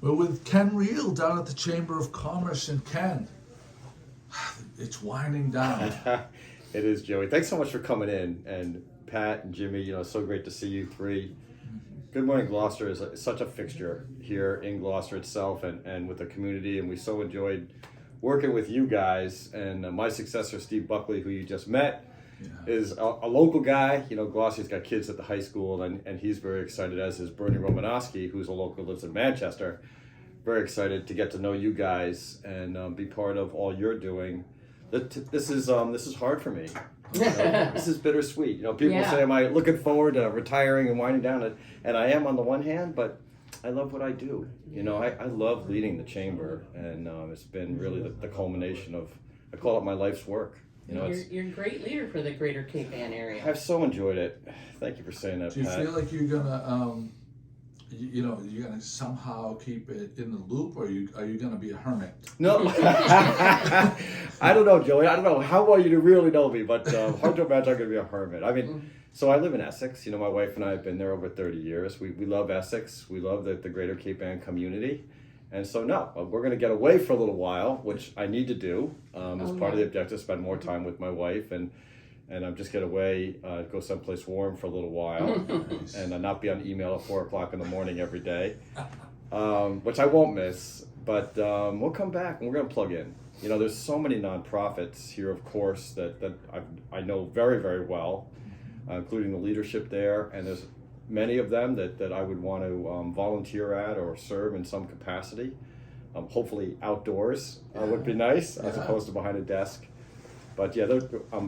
We're with Ken Riehl down at the Chamber of Commerce in Ken. It's winding down. It is, Joey. Thanks so much for coming in. And Pat and Jimmy, so great to see you three. Good Morning Gloucester is such a fixture here in Gloucester itself and with the community. And we so enjoyed working with you guys. And my successor, Steve Buckley, who you just met, is a local guy. Gloucester's got kids at the high school, and he's very excited, as is Bernie Romanowski, who's a local, lives in Manchester. Very excited to get to know you guys and be part of all you're doing. This is hard for me. This is bittersweet. People say, "Am I looking forward to retiring and winding down?" And I am on the one hand, but I love what I do. I love leading the chamber, and it's been really the culmination of, I call it my life's work. You're a great leader for the greater Cape Ann area. I've so enjoyed it. Thank you for saying that, Do you Pat. feel like you're gonna, you're gonna somehow keep it in the loop, or are you gonna be a hermit? No, I don't know, Joey. I don't know how well you really know me, but hard to imagine I'm going to be a hermit. I mean, so I live in Essex. My wife and I have been there over 30 years. We love Essex. We love the greater Cape Ann community. And so, no, we're going to get away for a little while, which I need to do as part of the objective, spend more time with my wife and I'm just get away, go someplace warm for a little while and not be on email at 4 o'clock in the morning every day, which I won't miss. But we'll come back and we're going to plug in. There's so many nonprofits here, of course, that I know very, very well, including the leadership there. And there's many of them that I would want to volunteer at or serve in some capacity. Hopefully outdoors would be nice, as opposed to behind a desk. But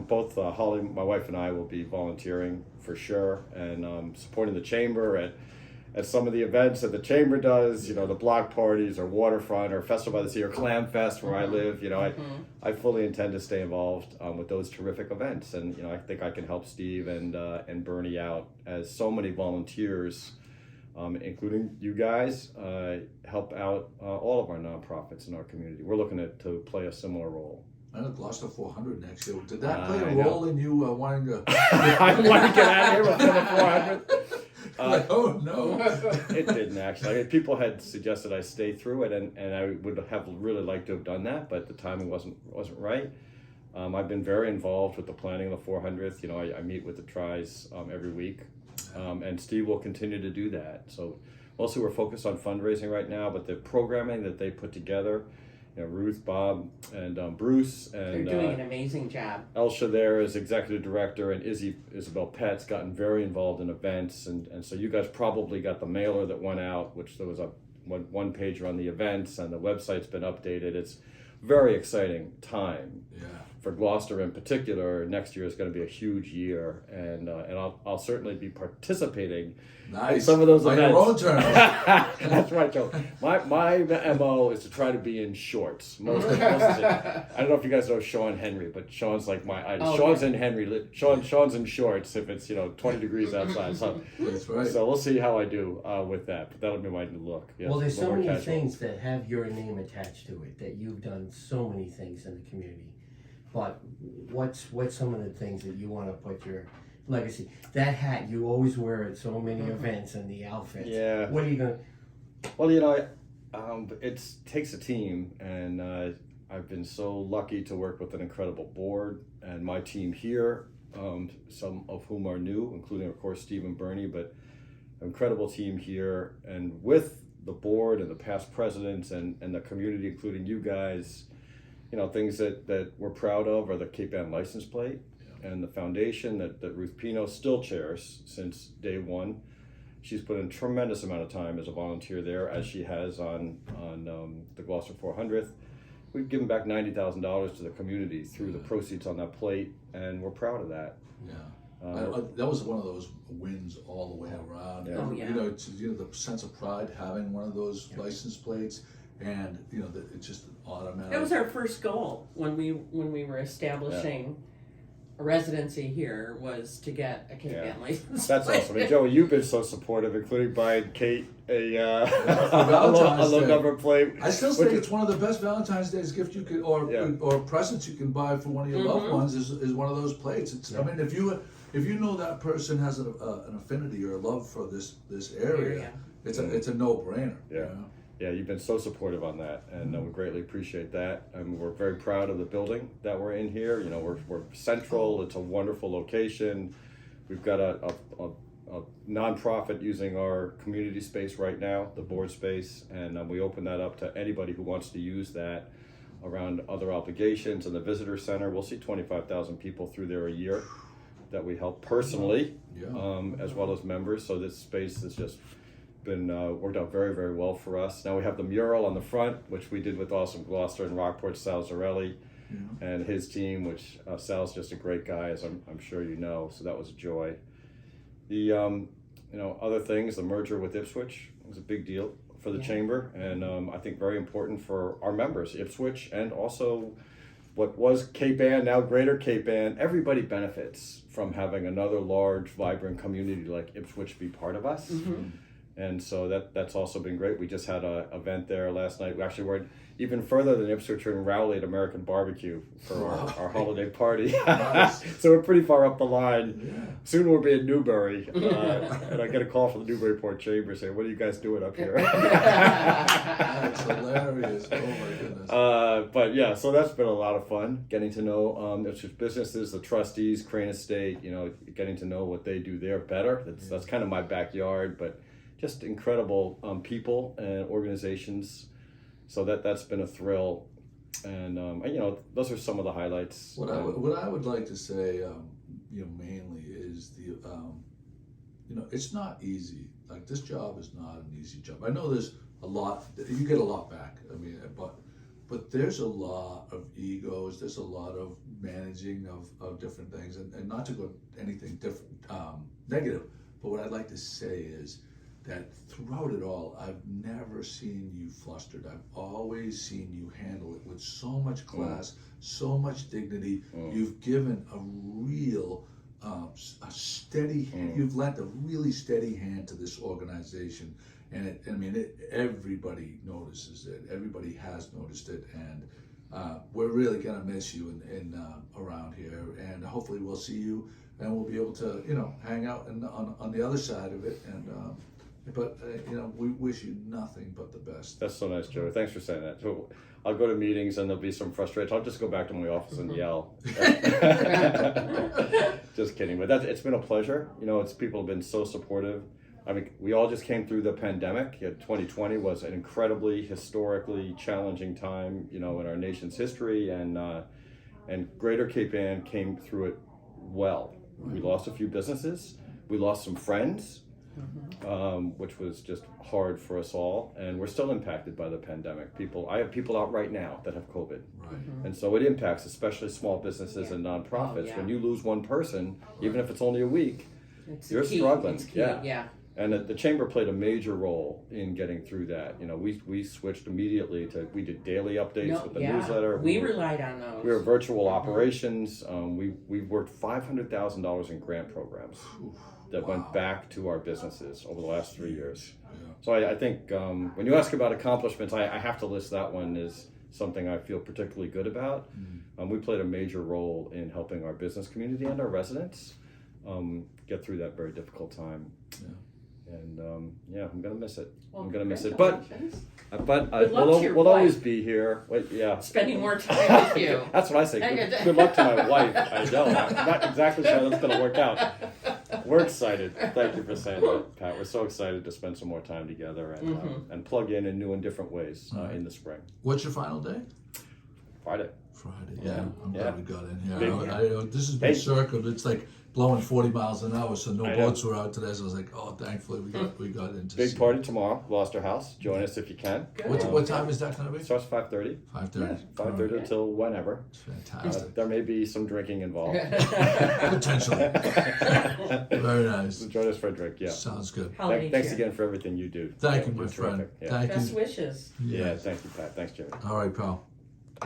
both Holly, my wife, and I will be volunteering for sure, and supporting the chamber at some of the events that the chamber does. The block parties or waterfront or Festival by the Sea or Clam Fest where I live. I fully intend to stay involved with those terrific events, and I think I can help Steve and Bernie out, as so many volunteers, including you guys, help out all of our nonprofits in our community. We're looking to play a similar role. I know Gloucester 400 next year. Did that play a role in you wanting to? I want to get out of here before the 400. Oh no! It didn't actually. People had suggested I stay through it, and I would have really liked to have done that, but the timing wasn't right. I've been very involved with the planning of the 400th. I meet with the Tries every week, and Steve will continue to do that. So mostly we're focused on fundraising right now, but the programming that they put together. Ruth, Bob, and Bruce, and they're doing an amazing job. Elsha there is executive director, and Isabel Pett's gotten very involved in events, and so you guys probably got the mailer that went out, which there was a one pager on the events, and the website's been updated. It's very exciting time for Gloucester in particular. Next year is going to be a huge year, and I'll certainly be particiting in some of those events. Your own turn. That's right, Joe. My MO is to try to be in shorts. Most of it. I don't know if you guys know Sean Henry, but Sean's like my idol. Sean's in Henry. Sean's in shorts if it's 20 degrees outside. So that's right. So we'll see how I do with that. But that'll be my new look. Yes, well, there's so many things that have your name attached to it, that you've done so many things in the community. But what's some of the things that you want to put your legacy? That hat, you always wear at so many events, and the outfits. Yeah. What are you going to... Well, it takes a team, and I've been so lucky to work with an incredible board, and my team here, some of whom are new, including, of course, Steve and Bernie, but an incredible team here, and with the board and the past presidents and the community, including you guys, things that we're proud of are the Cape Ann license plate and the foundation that Ruth Pino still chairs since day one. She's put in a tremendous amount of time as a volunteer there, as she has on the Gloucester 400th. We've given back $90,000 to the community through the proceeds on that plate, and we're proud of that. Yeah. That was one of those wins all the way around. Yeah. Oh, yeah. The sense of pride having one of those license plates, and it's just automatic. That was our first goal when we were establishing a residency here, was to get a Cape Ann license. That's awesome. And Joey, you've been so supportive, including buying Kate a low number plate. I still think it's one of the best Valentine's Day's gift you could, or presents you can buy for one of your loved ones is one of those plates. I mean, if you know that person has an affinity or a love for this area, it's a no-brainer. Yeah. Yeah, you've been so supportive on that, and we greatly appreciate that. And we're very proud of the building that we're in here. You know, we're central. It's a wonderful location. We've got a nonprofit using our community space right now, the board space, and we open that up to anybody who wants to use that around other obligations. And the visitor center, we'll see 25,000 people through there a year that we help personally, as well as members. So this space has just been worked out very, very well for us. Now we have the mural on the front, which we did with Awesome Gloucester and Rockport, Sal Zarelli and his team, which Sal's just a great guy, as I'm sure you know, so that was a joy. The other things, the merger with Ipswich was a big deal for the chamber, and I think very important for our members, Ipswich, and also what was Cape Ann, now Greater Cape Ann. Everybody benefits from having another large, vibrant community like Ipswich be part of us. And so that's also been great. We just had an event there last night. We actually went even further than Ipswich and Rowley at American Barbecue for our holiday party. So we're pretty far up the line. Yeah. Soon we'll be in Newbury. And I get a call from the Newburyport Chamber saying, what are you guys doing up here? That's hilarious. Oh my goodness. But yeah, so that's been a lot of fun, getting to know Ipswich businesses, the trustees, Crane Estate, getting to know what they do there better. That's kind of my backyard, but just incredible people and organizations. So that's been a thrill, and those are some of the highlights. What I would like to say, mainly is it's not easy. Like, this job is not an easy job. I know there's a lot. You get a lot back. I mean, but there's a lot of egos. There's a lot of managing of different things, and not to go anything different negative. But what I'd like to say is that throughout it all, I've never seen you flustered. I've always seen you handle it with so much class, so much dignity. You've given a real, a steady hand. You've lent a really steady hand to this organization. And everybody notices it. Everybody has noticed it. And we're really gonna miss you in around here. And hopefully we'll see you, and we'll be able to, hang out on the other side of it. And but we wish you nothing but the best. That's so nice, Joey. Thanks for saying that. So I'll go to meetings and there'll be some frustration. I'll just go back to my office and yell. Just kidding, but it's been a pleasure. People have been so supportive. I mean, we all just came through the pandemic. 2020 was an incredibly, historically challenging time, in our nation's history, and Greater Cape Ann came through it well. We lost a few businesses. We lost some friends. Which was just hard for us all, and we're still impacted by the pandemic. I have people out right now that have COVID, and so it impacts especially small businesses and nonprofits. When you lose one person, even if it's only a week, you're struggling. And the chamber played a major role in getting through that. We switched immediately we did daily updates with the newsletter. We relied on those. We were virtual operations. We worked $500,000 in grant programs that went back to our businesses over the last 3 years. So I think when you ask about accomplishments, I have to list that one as something I feel particularly good about. We played a major role in helping our business community and our residents get through that very difficult time. And I'm gonna miss it. Well, I'm gonna miss it. But we'll always be here. Spending more time with you. That's what I say. Good luck to my wife. I know. I'm not exactly sure that's gonna work out. We're excited. Thank you for saying that, Pat. We're so excited to spend some more time together and plug in new and different ways in the spring. What's your final day? Friday. Yeah. I'm glad we got in here. This has been circled. It's like blowing 40 miles an hour, so no boats were out today. So I was like, thankfully we got into big party tomorrow, Gloucester House. Join us if you can. What time is that going to be? Starts 5:30. 5:30. 5:30 until whenever. It's fantastic. There may be some drinking involved. Potentially. Very nice. Join us for a drink. Yeah. Sounds good. Thanks again for everything you do. Thank you, my friend. Yeah. Thank Best you. wishes. Yeah. Thank you, Pat. Thanks, Jerry. All right, pal.